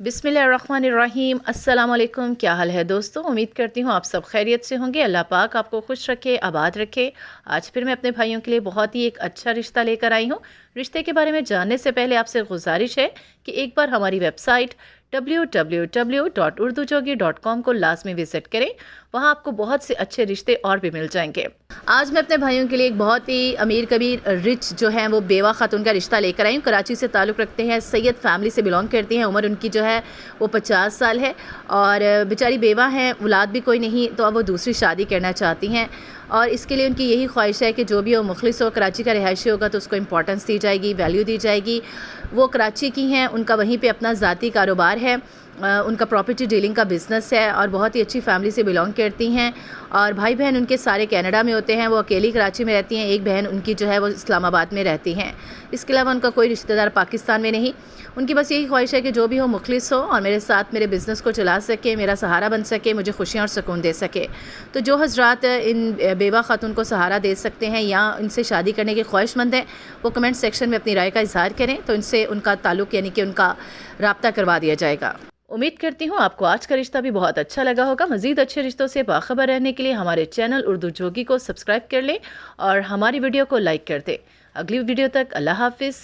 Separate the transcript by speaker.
Speaker 1: बिस्मिल्लाहिर्रहमानिर्रहीम। अस्सलाम वालेकुम। क्या हाल है दोस्तों? उम्मीद करती हूँ आप सब खैरियत से होंगे। अल्लाह पाक आपको खुश रखे, आबाद रखे। आज फिर मैं अपने भाइयों के लिए बहुत ही एक अच्छा रिश्ता लेकर आई हूँ। रिश्ते के बारे में जानने से पहले आपसे गुजारिश है कि एक बार हमारी वेबसाइट www.urdujogi.com को लाजमी विज़िट करें। वहाँ आपको बहुत से अच्छे रिश्ते और भी मिल जाएंगे। आज मैं अपने भाइयों के लिए एक बहुत ही अमीर कबीर रिच जो है वो बेवा खातून का रिश्ता लेकर आई हूँ। कराची से ताल्लुक़ रखते हैं, सैयद फैमिली से बिलोंग करती हैं। उम्र उनकी जो है वो 50 साल है और बेचारी बेवा हैं, औलाद भी कोई नहीं, तो अब वो दूसरी शादी करना चाहती हैं और इसके लिए उनकी यही ख्वाहिश है कि जो भी हो मुखलिस हो, कराची का रिहायशी होगा तो उसको इम्पोर्टेंस दी जाएगी, वैल्यू दी जाएगी। वो कराची की हैं, उनका वहीं पे अपना ज़ाती कारोबार है, उनका प्रॉपर्टी डीलिंग का बिज़नेस है और बहुत ही अच्छी फैमिली से बिलोंग करती हैं। और भाई बहन उनके सारे कनाडा में होते हैं, वो अकेली कराची में रहती हैं। एक बहन उनकी जो है वो इस्लामाबाद में रहती हैं। इसके अलावा उनका कोई रिश्तेदार पाकिस्तान में नहीं। उनकी बस यही ख्वाहिश है कि जो भी हो मुखलिस हो और मेरे साथ मेरे बिज़नेस को चला सके, मेरा सहारा बन सके, मुझे खुशियाँ और सुकून दे सके। तो जो हज़रात इन बेवा खातून को सहारा दे सकते हैं या इनसे शादी करने के ख्वाहिशमंद हैं, वो कमेंट सेक्शन में अपनी राय का इज़हार करें तो इनसे उनका ताल्लुक़ यानी कि उनका रब्ता करवा दिया जाएगा। उम्मीद करती हूँ आपको आज का रिश्ता भी बहुत अच्छा लगा होगा। मज़ीद अच्छे रिश्तों से बाखबर रहने के लिए हमारे चैनल उर्दू जोगी को सब्सक्राइब कर लें और हमारी वीडियो को लाइक कर दें। अगली वीडियो तक अल्लाह हाफिज़।